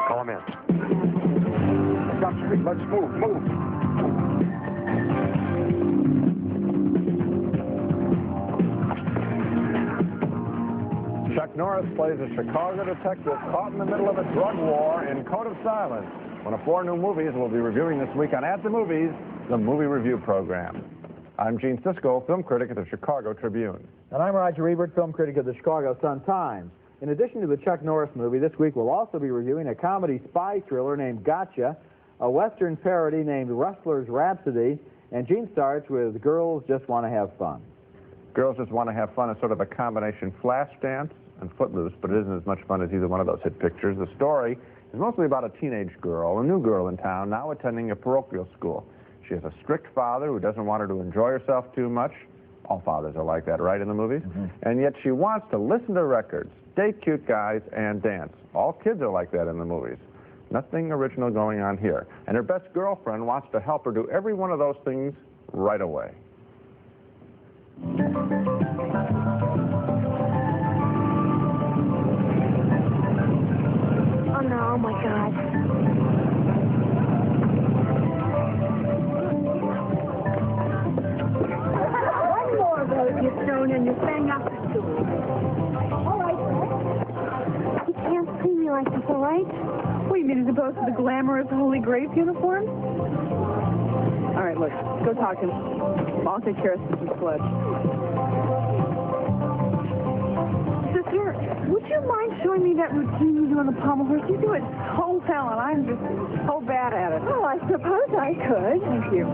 Call him in. Stop street. Let's move. Chuck Norris plays a Chicago detective caught in the middle of a drug war in Code of Silence. One of 4 new movies we'll be reviewing this week on At the Movies, the movie review program. I'm Gene Siskel, film critic at the Chicago Tribune. And I'm Roger Ebert, film critic of the Chicago Sun-Times. In addition to the Chuck Norris movie, this week we'll also be reviewing a comedy spy thriller named Gotcha, a Western parody named Rustlers, Rhapsody, and Gene starts with Girls Just Want to Have Fun. Girls Just Want to Have Fun is sort of a combination Flashdance and Footloose, but it isn't as much fun as either one of those hit pictures. The story is mostly about a teenage girl, a new girl in town, now attending a parochial school. She has a strict father who doesn't want her to enjoy herself too much. All fathers are like that, right, in the movies? And yet she wants to listen to records, date cute guys, and dance. All kids are like that in the movies. Nothing original going on here. And her best girlfriend wants to help her do every one of those things right away. Oh, no, oh, my God. One more of those, you stone, and you're staying after school. All right, you can't see me like this, all right? What, you mean as opposed to the glamorous Holy Grace uniform? All right, look, go talk to him. I'll take care of Sister Sledge. Sister, would you mind showing me that routine you do on the pommel horse? You do it so well, and I'm just so bad at it. Oh, I suppose I could. Thank you.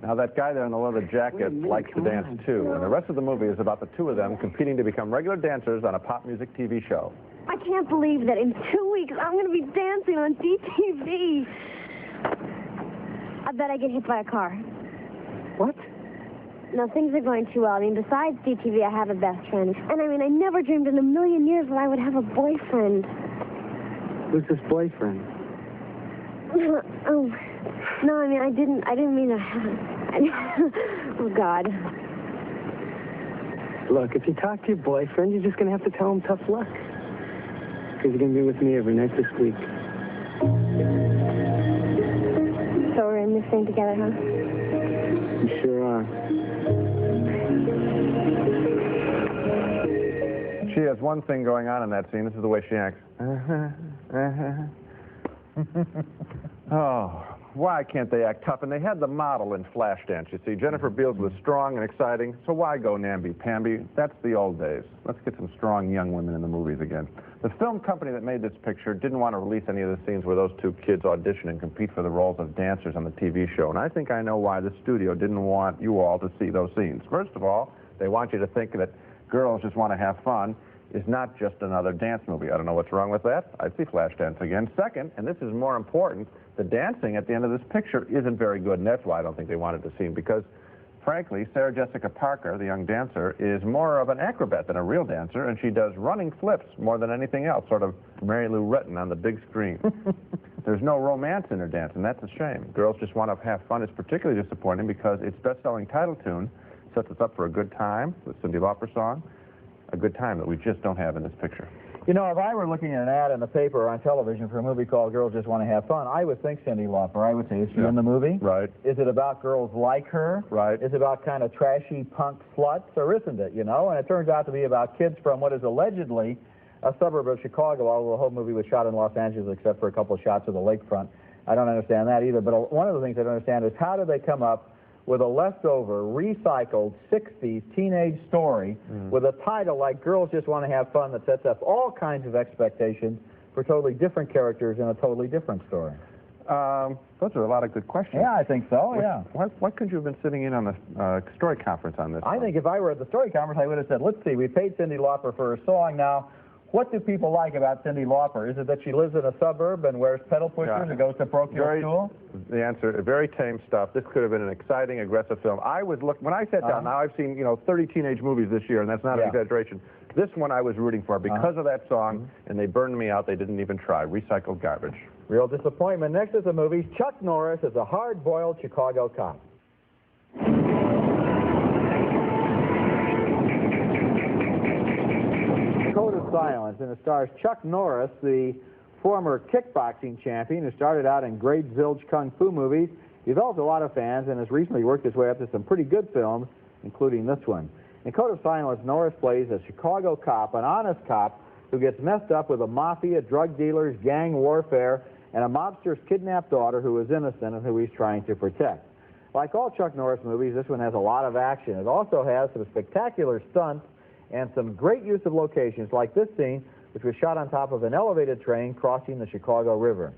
Now, that guy there in the leather jacket likes to dance, too. And the rest of the movie is about the 2 of them competing to become regular dancers on a pop music TV show. I can't believe that in 2 weeks I'm going to be dancing on DTV. I bet I get hit by a car. What? No, things are going too well. I mean, besides DTV, I have a best friend. And I mean, I never dreamed in a million years that I would have a boyfriend. Who's this boyfriend? Oh, no, I mean, I didn't mean to. Oh, God. Look, if you talk to your boyfriend, you're just going to have to tell him tough luck. Because you're going to be with me every night this week. So we're in this thing together, huh? You sure are. She has one thing going on in that scene. This is the way she acts. Oh, why can't they act tough? And they had the model in Flashdance, you see. Jennifer Beals was strong and exciting, so why go namby-pamby? That's the old days. Let's get some strong young women in the movies again. The film company that made this picture didn't want to release any of the scenes where those 2 kids audition and compete for the roles of dancers on the TV show. And I think I know why the studio didn't want you all to see those scenes. First of all, they want you to think that Girls Just Want to Have Fun is not just another dance movie. I don't know what's wrong with that. I'd see Flashdance again. Second, and this is more important, the dancing at the end of this picture isn't very good, and that's why I don't think they wanted to see him, because, frankly, Sarah Jessica Parker, the young dancer, is more of an acrobat than a real dancer, and she does running flips more than anything else, sort of Mary Lou Retton on the big screen. There's no romance in her dance, and that's a shame. Girls Just Want to Have Fun is particularly disappointing because its best-selling title tune sets us up for a good time, the Cyndi Lauper song, a good time that we just don't have in this picture. You know, if I were looking at an ad in the paper or on television for a movie called Girls Just Want to Have Fun, I would think Cyndi Lauper. I would say, is she in the movie? Right. Is it about girls like her? Right. Is it about kind of trashy punk sluts, or isn't it, you know? And it turns out to be about kids from what is allegedly a suburb of Chicago, although the whole movie was shot in Los Angeles except for a couple of shots of the lakefront. I don't understand that either. But one of the things I don't understand is how did they come up with a leftover, recycled 60s teenage story with a title like Girls Just Want to Have Fun that sets up all kinds of expectations for totally different characters in a totally different story? Those are a lot of good questions. Yeah, I think so, yeah. Why couldn't you have been sitting in on the story conference on this? I think if I were at the story conference, I would have said, let's see, we paid Cyndi Lauper for her song. Now, What do people like about Cyndi Lauper? Is it that she lives in a suburb and wears pedal pushers and goes to parochial school? The answer, very tame stuff. This could have been an exciting, aggressive film. I was when I sat down, now I've seen, 30 teenage movies this year, and that's not an exaggeration. This one I was rooting for because of that song, and they burned me out. They didn't even try. Recycled garbage. Real disappointment. Next is the movie Chuck Norris as a hard-boiled Chicago cop. Code of Silence, and it stars Chuck Norris, the former kickboxing champion who started out in great zilch kung fu movies. He developed a lot of fans and has recently worked his way up to some pretty good films, including this one. In Code of Silence, Norris plays a Chicago cop, an honest cop, who gets messed up with a mafia, drug dealers, gang warfare, and a mobster's kidnapped daughter who is innocent and who he's trying to protect. Like all Chuck Norris movies, this one has a lot of action. It also has some spectacular stunts and some great use of locations, like this scene, which was shot on top of an elevated train crossing the Chicago River.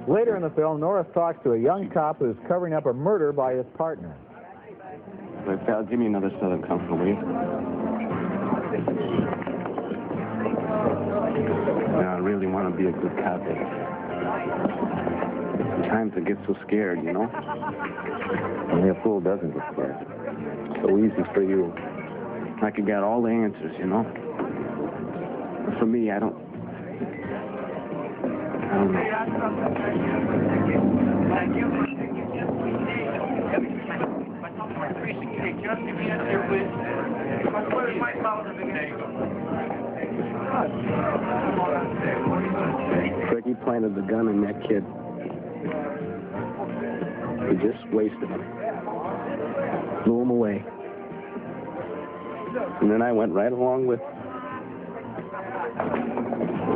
Later in the film, Norris talks to a young cop who's covering up a murder by his partner. Look, pal, give me another Southern Comfort, will you? Now, I really want to be a good cop. Sometimes I get so scared, you know? Only a fool doesn't get scared. So easy for you. Like you got all the answers, you know? But for me, I don't know. Ricky planted the gun in that kid. He just wasted him. Blew him away. And then I went right along with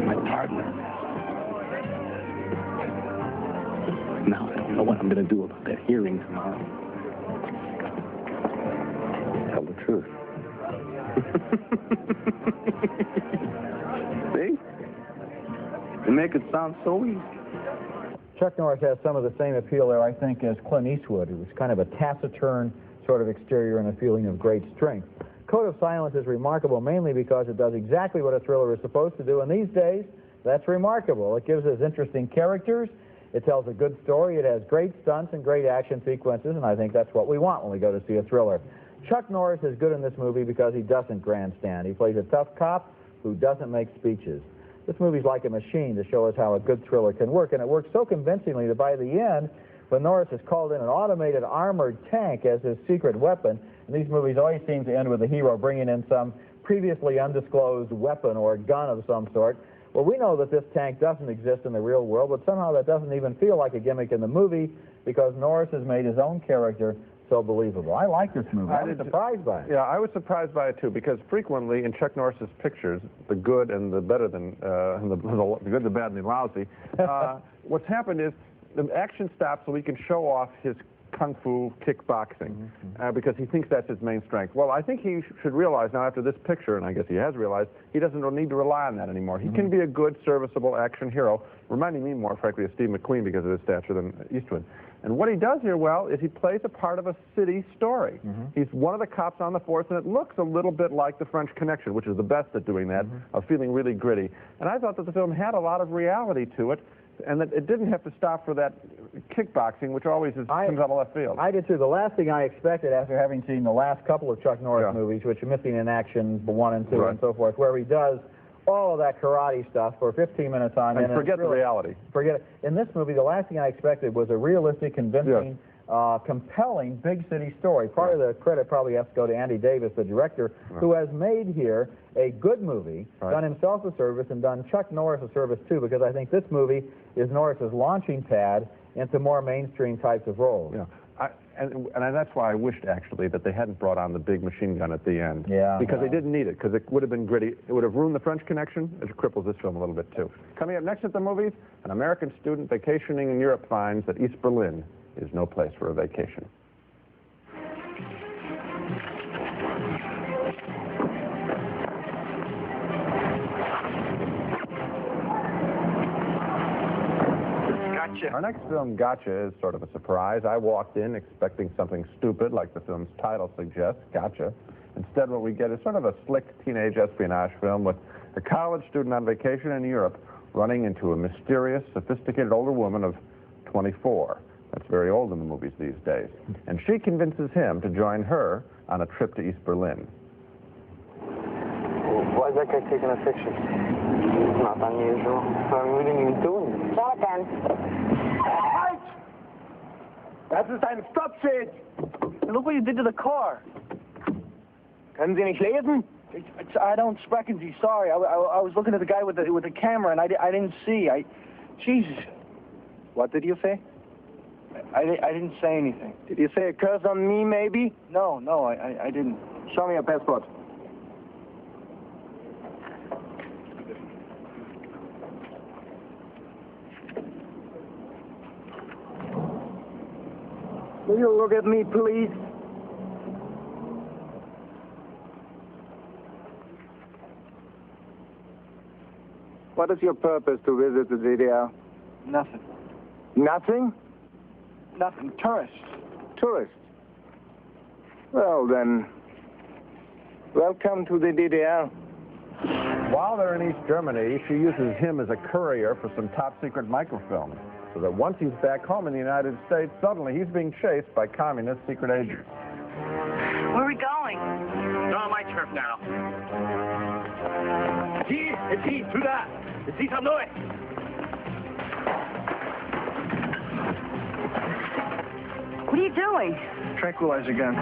my partner. Now I don't know what I'm going to do about that hearing tomorrow. Tell the truth. See? You make it sound so easy. Chuck Norris has some of the same appeal there, I think, as Clint Eastwood, who was kind of a taciturn sort of exterior and a feeling of great strength. Code of Silence is remarkable mainly because it does exactly what a thriller is supposed to do, and these days, that's remarkable. It gives us interesting characters, it tells a good story, it has great stunts and great action sequences, and I think that's what we want when we go to see a thriller. Chuck Norris is good in this movie because he doesn't grandstand. He plays a tough cop who doesn't make speeches. This movie's like a machine to show us how a good thriller can work, and it works so convincingly that by the end, when Norris has called in an automated armored tank as his secret weapon, and these movies always seem to end with the hero bringing in some previously undisclosed weapon or gun of some sort. Well, we know that this tank doesn't exist in the real world, but somehow that doesn't even feel like a gimmick in the movie because Norris has made his own character so believable. I like this movie. I was surprised by it. Yeah, I was surprised by it too, because frequently in Chuck Norris's pictures, the good and the better than, the good, the bad, and the lousy, what's happened is the action stops so he can show off his kung fu kickboxing, because he thinks that's his main strength. Well, I think he should realize now after this picture, and I guess he has realized, he doesn't need to rely on that anymore. He can be a good, serviceable action hero, reminding me more, frankly, of Steve McQueen because of his stature than Eastwood. And what he does here well is he plays a part of a city story. He's one of the cops on the force, and it looks a little bit like The French Connection, which is the best at doing that, of feeling really gritty. And I thought that the film had a lot of reality to it, and that it didn't have to stop for that kickboxing, which always comes out of left field. I did too. The last thing I expected after having seen the last couple of Chuck Norris movies, which are Missing in Action 1 and 2 and so forth, where he does all of that karate stuff for 15 minutes on end. And forget the reality. Forget it. In this movie, the last thing I expected was a realistic, convincing, compelling big city story. Part of the credit probably has to go to Andy Davis, the director, who has made here a good movie, done himself a service, and done Chuck Norris a service too, because I think this movie is Norris's launching pad into more mainstream types of roles. Yeah. And that's why I wished, actually, that they hadn't brought on the big machine gun at the end. Yeah. Because they didn't need it, because it would have been gritty. It would have ruined the French Connection. It cripples this film a little bit, too. Coming up next at the movies, an American student vacationing in Europe finds that East Berlin is no place for a vacation. Our next film, Gotcha, is sort of a surprise. I walked in expecting something stupid, like the film's title suggests, Gotcha. Instead, what we get is sort of a slick teenage espionage film with a college student on vacation in Europe running into a mysterious, sophisticated older woman of 24. That's very old in the movies these days. And she convinces him to join her on a trip to East Berlin. Why is that guy taking a picture? It's not unusual. I mean, we didn't even do anything. Show it then. Das ist ein Stoppschild. Look what you did to the car. Können Sie nicht lesen? I don't sprechen Sie. Sorry. I was looking at the guy with the camera, and I didn't see. Jesus. What did you say? I didn't say anything. Did you say a curse on me, maybe? No, I didn't. Show me your passport. Will you look at me, please? What is your purpose to visit the DDR? Nothing. Nothing? Nothing. Tourist. Tourist? Well, then, welcome to the DDR. While they're in East Germany, she uses him as a courier for some top-secret microfilm, so that once he's back home in the United States, suddenly he's being chased by communist secret agents. Where are we going? You're on my turf now. It's he, through that. It's he, some noise. What are you doing? Tranquilizer gun.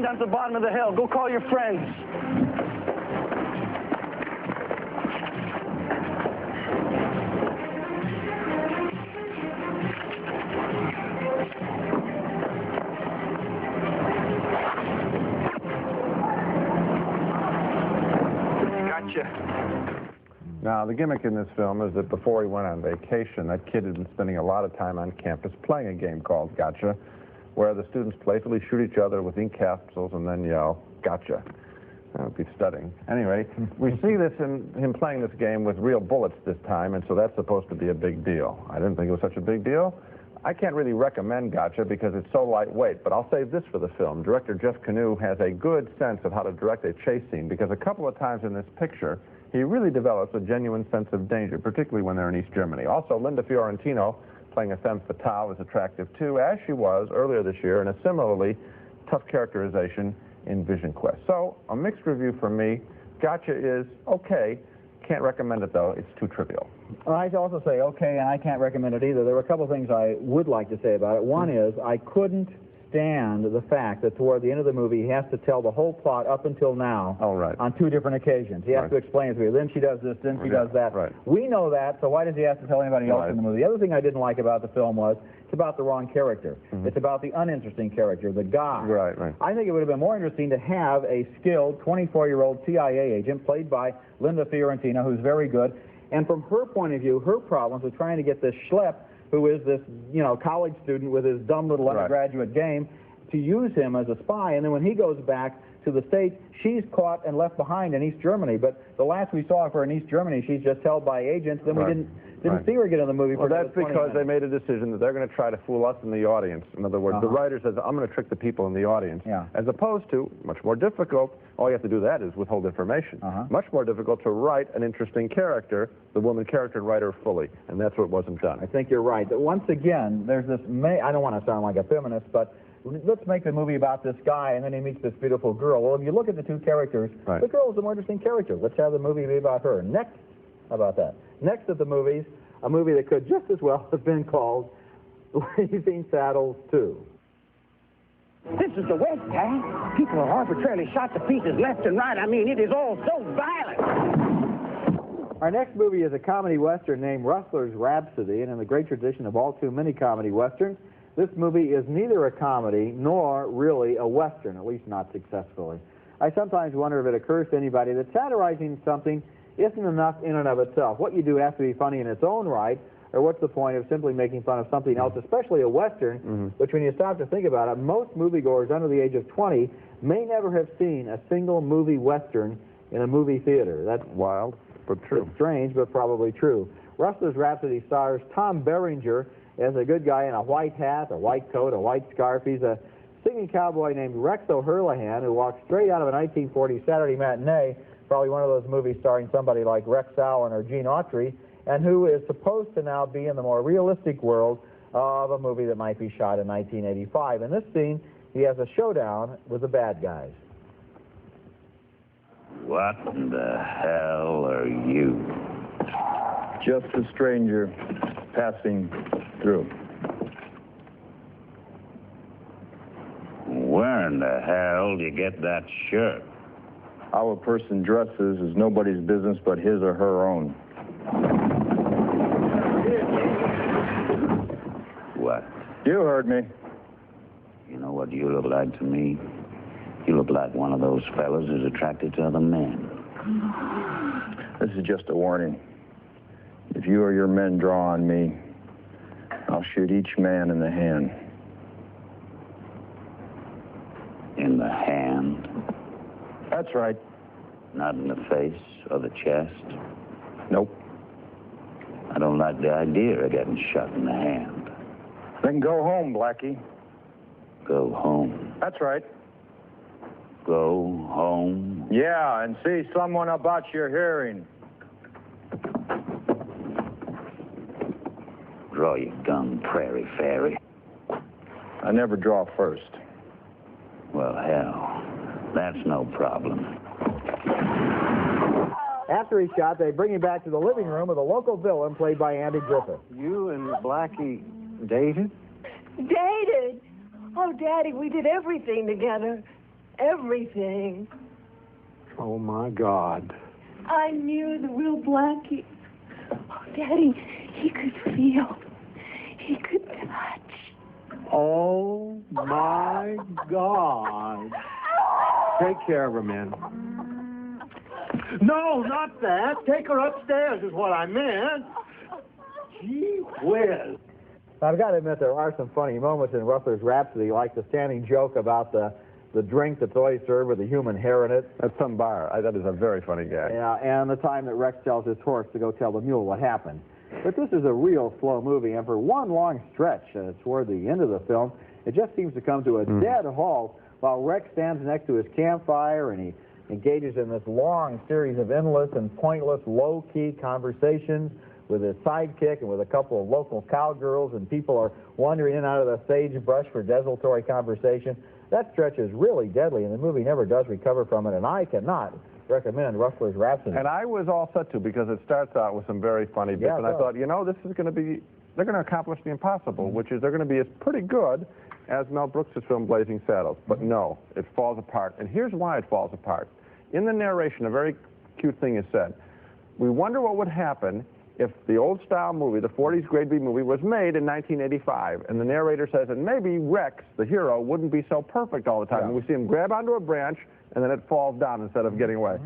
Down to the bottom of the hill. Go call your friends. Gotcha. Now, the gimmick in this film is that before he went on vacation, that kid had been spending a lot of time on campus playing a game called Gotcha, where the students playfully shoot each other with ink capsules and then yell, "Gotcha." Be studying. Anyway, we see this in him playing this game with real bullets this time, and so that's supposed to be a big deal. I didn't think it was such a big deal. I can't really recommend Gotcha because it's so lightweight, but I'll save this for the film. Director Jeff Canoe has a good sense of how to direct a chase scene, because a couple of times in this picture, he really develops a genuine sense of danger, particularly when they're in East Germany. Also, Linda Fiorentino, playing a femme fatale, is attractive too, as she was earlier this year in a similarly tough characterization in Vision Quest. So, a mixed review from me. Gotcha is okay. Can't recommend it, though. It's too trivial. Well, I'd also say okay, and I can't recommend it either. There were a couple of things I would like to say about it. One is I couldn't stand the fact that toward the end of the movie he has to tell the whole plot up until now on two different occasions. He has to explain it to you. Then she does this, then she does that. We know that, so why does he have to tell anybody else in the movie? The other thing I didn't like about the film was it's about the wrong character. It's about the uninteresting character, the guy. I think it would have been more interesting to have a skilled 24-year-old CIA agent played by Linda Fiorentino, who's very good, and from her point of view, her problems with trying to get this schlep who is this, you know, college student with his dumb little undergraduate game, to use him as a spy. And then when he goes back to the States, she's caught and left behind in East Germany. But the last we saw of her in East Germany, she's just held by agents. Then we didn't see her again in the movie. Well, that's because they minutes. made a decision that they're going to try to fool us in the audience. In other words, the writer says, I'm going to trick the people in the audience. As opposed to, much more difficult, all you have to do that is withhold information. Much more difficult to write an interesting character, the woman character, and write her fully. And that's what wasn't done. I think you're right. But once again, there's this, I don't want to sound like a feminist, but let's make the movie about this guy, and then he meets this beautiful girl. Well, if you look at the two characters, the girl is the more interesting character. Let's have the movie be about her. Next, how about that? Next at the movies, a movie that could just as well have been called Blazing Saddles 2. This is the West, Pat. People are arbitrarily shot to pieces left and right. I mean, it is all so violent. Our next movie is a comedy western named Rustlers, Rhapsody, and in the great tradition of all too many comedy westerns, this movie is neither a comedy nor really a western, at least not successfully. I sometimes wonder if it occurs to anybody that satirizing something isn't enough in and of itself. What you do has to be funny in its own right, or what's the point of simply making fun of something else, especially a western, which when you stop to think about it, most moviegoers under the age of 20 may never have seen a single movie western in a movie theater. That's wild, but true. It's strange, but probably true. Rustlers Rhapsody stars Tom Berenger as a good guy in a white hat, a white coat, a white scarf. He's a singing cowboy named Rex O'Hurlahan who walks straight out of a 1940 Saturday matinee, probably one of those movies starring somebody like Rex Allen or Gene Autry, and who is supposed to now be in the more realistic world of a movie that might be shot in 1985. In this scene, he has a showdown with the bad guys. What in the hell are you? Just a stranger passing through. Where in the hell do you get that shirt? How a person dresses is nobody's business but his or her own. What? You heard me. You know what you look like to me? You look like one of those fellas who's attracted to other men. This is just a warning. If you or your men draw on me, I'll shoot each man in the hand. In the hand? That's right. Not in the face or the chest? Nope. I don't like the idea of getting shot in the hand. Then go home, Blackie. Go home? That's right. Go home? Yeah, and see someone about your hearing. Draw your gun, Prairie Fairy. I never draw first. Well, hell, that's no problem. After he's shot, they bring him back to the living room of the local villain played by Andy Griffith. You and Blackie dated? Dated? Oh, Daddy, we did everything together. Everything. Oh, my God. I knew the real Blackie. Oh, Daddy, he could feel. He could touch. Oh, my God. Take care of her, man. No, not that. Take her upstairs is what I meant. Gee whiz. Now, I've got to admit, there are some funny moments in Rustlers Rhapsody, like the standing joke about the drink that's always served with a human hair in it. At some bar. That is a very funny gag. Yeah, and the time that Rex tells his horse to go tell the mule what happened. But this is a real slow movie, and for one long stretch, toward the end of the film, it just seems to come to a dead halt while Rex stands next to his campfire and he engages in this long series of endless and pointless low-key conversations with his sidekick and with a couple of local cowgirls, and people are wandering in and out of the sagebrush for desultory conversation. That stretch is really deadly, and the movie never does recover from it, and I cannot recommend Rustlers Rhapsody. And I was all set to, because it starts out with some very funny bits, and I thought, you know, this is going to be, they're going to accomplish the impossible, which is they're going to be as pretty good as Mel Brooks' film Blazing Saddles. But no, it falls apart, and here's why it falls apart. In the narration, a very cute thing is said. We wonder what would happen if the old-style movie, the 40s grade B movie, was made in 1985, and the narrator says, and maybe Rex, the hero, wouldn't be so perfect all the time. And we see him grab onto a branch, and then it falls down instead of getting away.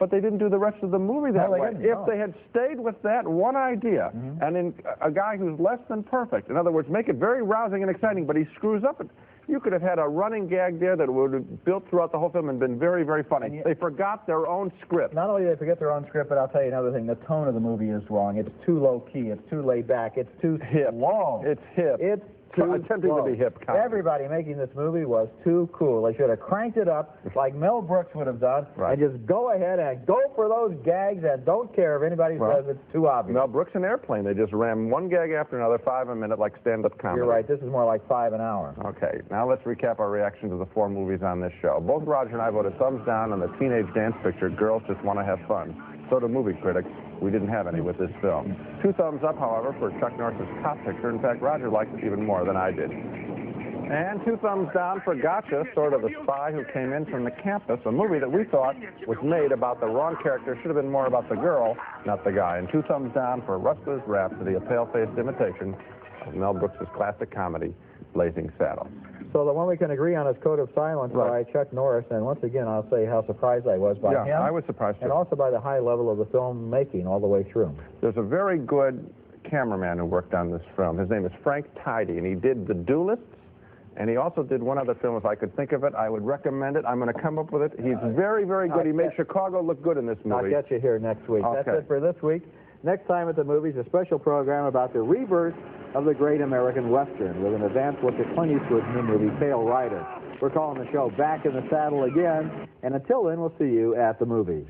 but they didn't do the rest of the movie that No, they way. didn't, If no. they had stayed with that one idea, and in a guy who's less than perfect, in other words, make it very rousing and exciting, but he screws up, you could have had a running gag there that would have built throughout the whole film and been very, very funny. They forgot their own script. Not only did they forget their own script, but I'll tell you another thing. The tone of the movie is wrong. It's too low-key. It's too laid-back. It's too hip. Long. It's hip. It's too attempting slow. to be hip comedy. Everybody making this movie was too cool. They should have cranked it up like Mel Brooks would have done, and just go ahead and go for those gags and don't care if anybody says it's too obvious. Mel Brooks and Airplane, they just ram one gag after another, 5 a minute, like stand-up comedy. You're right. This is more like 5 an hour. Okay, now let's recap our reaction to the 4 movies on this show. Both Roger and I voted thumbs down on the teenage dance picture, Girls Just Want to Have Fun. So do movie critics. We didn't have any with this film. 2 thumbs up, however, for Chuck Norris's cop picture. In fact, Roger liked it even more than I did. And 2 thumbs down for Gotcha, sort of the spy who came in from the campus, a movie that we thought was made about the wrong character, should have been more about the girl, not the guy. And 2 thumbs down for Rustlers, Rhapsody, a pale-faced imitation of Mel Brooks' classic comedy, Blazing Saddles. So the one we can agree on is Code of Silence by Chuck Norris, and once again, I'll say how surprised I was by him. Yeah, I was surprised too. And also by the high level of the film making all the way through. There's a very good cameraman who worked on this film. His name is Frank Tidy, and he did The Duelists, and he also did one other film. If I could think of it, I would recommend it. I'm going to come up with it. He's very, very good. He made Chicago look good in this movie. I'll get you here next week. Okay. That's it for this week. Next time at the movies, a special program about the rebirth of the great American Western with an advanced look at Clint Eastwood's new movie, Pale Rider. We're calling the show Back in the Saddle again, and until then, we'll see you at the movies.